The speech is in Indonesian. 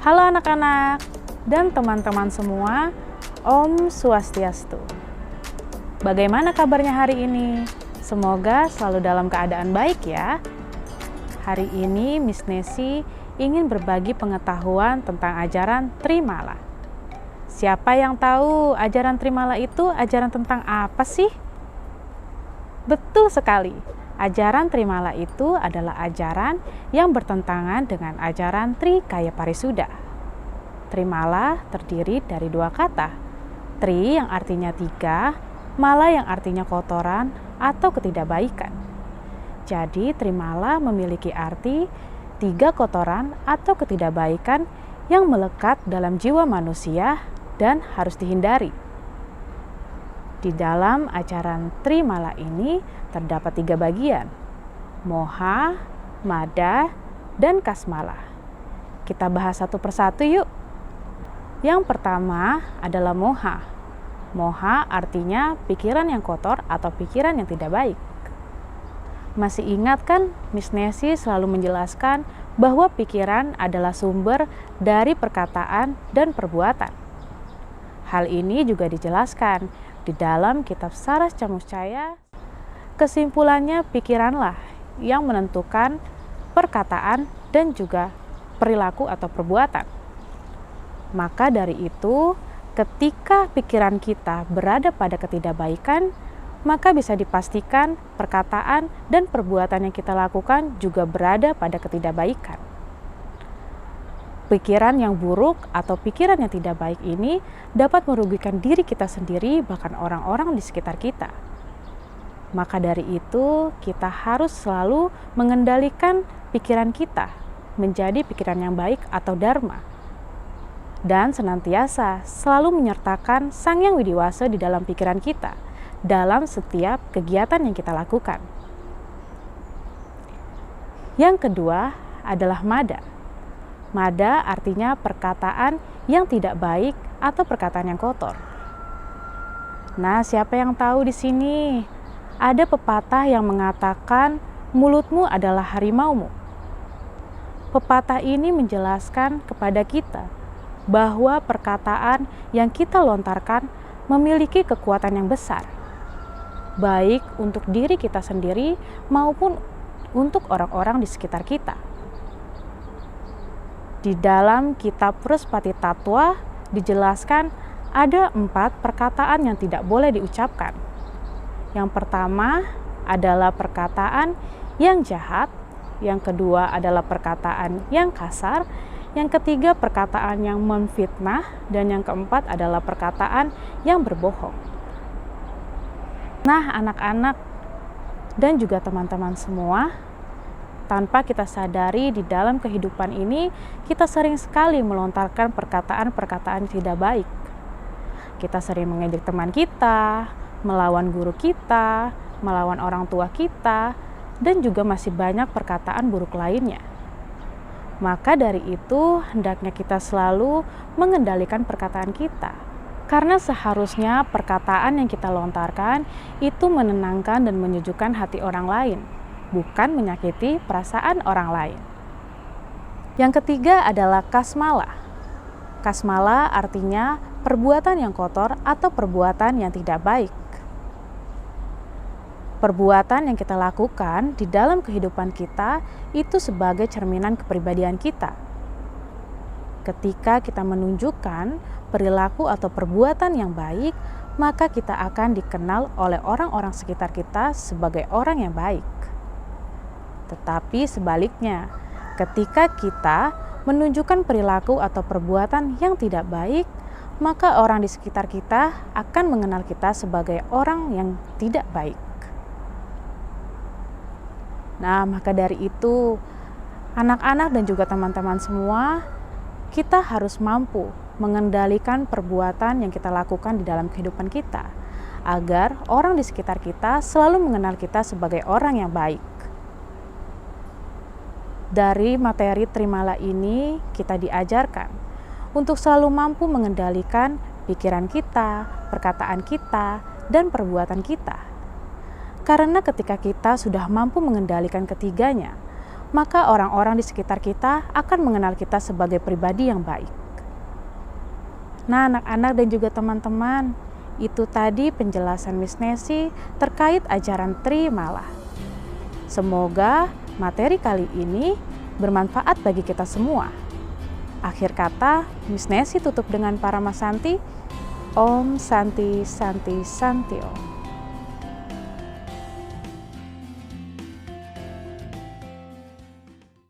Halo anak-anak dan teman-teman semua, Om Swastiastu. Bagaimana kabarnya hari ini? Semoga selalu dalam keadaan baik ya. Hari ini Miss Nesi ingin berbagi pengetahuan tentang ajaran Trimala. Siapa yang tahu ajaran Trimala itu ajaran tentang apa sih? Betul sekali. Ajaran Trimala itu adalah ajaran yang bertentangan dengan ajaran Trikaya Parisuddha. Trimala terdiri dari dua kata, Tri yang artinya tiga, Mala yang artinya kotoran atau ketidakbaikan. Jadi Trimala memiliki arti tiga kotoran atau ketidakbaikan yang melekat dalam jiwa manusia dan harus dihindari. Di dalam ajaran Trimala ini terdapat tiga bagian, Moha, Mada, dan Kasmala. Kita bahas satu persatu yuk. Yang pertama adalah Moha. Moha artinya pikiran yang kotor atau pikiran yang tidak baik. Masih ingat kan Miss Nesi selalu menjelaskan bahwa pikiran adalah sumber dari perkataan dan perbuatan. Hal ini juga dijelaskan di dalam kitab Saras Camuscaya. Kesimpulannya pikiranlah yang menentukan perkataan dan juga perilaku atau perbuatan. Maka dari itu, ketika pikiran kita berada pada ketidakbaikan, maka bisa dipastikan perkataan dan perbuatan yang kita lakukan juga berada pada ketidakbaikan. Pikiran yang buruk atau pikiran yang tidak baik ini dapat merugikan diri kita sendiri, bahkan orang-orang di sekitar kita. Maka dari itu, kita harus selalu mengendalikan pikiran kita menjadi pikiran yang baik atau dharma. Dan senantiasa selalu menyertakan Sang Hyang Widiwasa di dalam pikiran kita, dalam setiap kegiatan yang kita lakukan. Yang kedua adalah Mada. Mada artinya perkataan yang tidak baik atau perkataan yang kotor. Nah, siapa yang tahu di sini? Ada pepatah yang mengatakan mulutmu adalah harimaumu. Pepatah ini menjelaskan kepada kita bahwa perkataan yang kita lontarkan memiliki kekuatan yang besar, baik untuk diri kita sendiri maupun untuk orang-orang di sekitar kita. Di dalam kitab Pruspati Tattwa dijelaskan ada 4 perkataan yang tidak boleh diucapkan. Yang pertama adalah perkataan yang jahat, yang kedua adalah perkataan yang kasar, yang ketiga perkataan yang memfitnah, dan yang keempat adalah perkataan yang berbohong. Nah, anak-anak dan juga teman-teman semua, tanpa kita sadari di dalam kehidupan ini, kita sering sekali melontarkan perkataan-perkataan tidak baik. Kita sering mengejek teman kita, melawan guru kita, melawan orang tua kita, dan juga masih banyak perkataan buruk lainnya. Maka dari itu, hendaknya kita selalu mengendalikan perkataan kita. Karena seharusnya perkataan yang kita lontarkan itu menenangkan dan menyejukkan hati orang lain, bukan menyakiti perasaan orang lain. Yang ketiga adalah Kasmala. Kasmala artinya perbuatan yang kotor atau perbuatan yang tidak baik. Perbuatan yang kita lakukan di dalam kehidupan kita itu sebagai cerminan kepribadian kita. Ketika kita menunjukkan perilaku atau perbuatan yang baik, maka kita akan dikenal oleh orang-orang sekitar kita sebagai orang yang baik. Tetapi sebaliknya, ketika kita menunjukkan perilaku atau perbuatan yang tidak baik, maka orang di sekitar kita akan mengenal kita sebagai orang yang tidak baik. Nah, maka dari itu, anak-anak dan juga teman-teman semua, kita harus mampu mengendalikan perbuatan yang kita lakukan di dalam kehidupan kita, agar orang di sekitar kita selalu mengenal kita sebagai orang yang baik. Dari materi Trimala ini, kita diajarkan untuk selalu mampu mengendalikan pikiran kita, perkataan kita, dan perbuatan kita. Karena ketika kita sudah mampu mengendalikan ketiganya, maka orang-orang di sekitar kita akan mengenal kita sebagai pribadi yang baik. Nah, anak-anak dan juga teman-teman, itu tadi penjelasan Miss Nesi terkait ajaran Trimala. Semoga materi kali ini bermanfaat bagi kita semua. Akhir kata, Miss Nesi tutup dengan Paramasanti. Om Santi Santi Santi Om.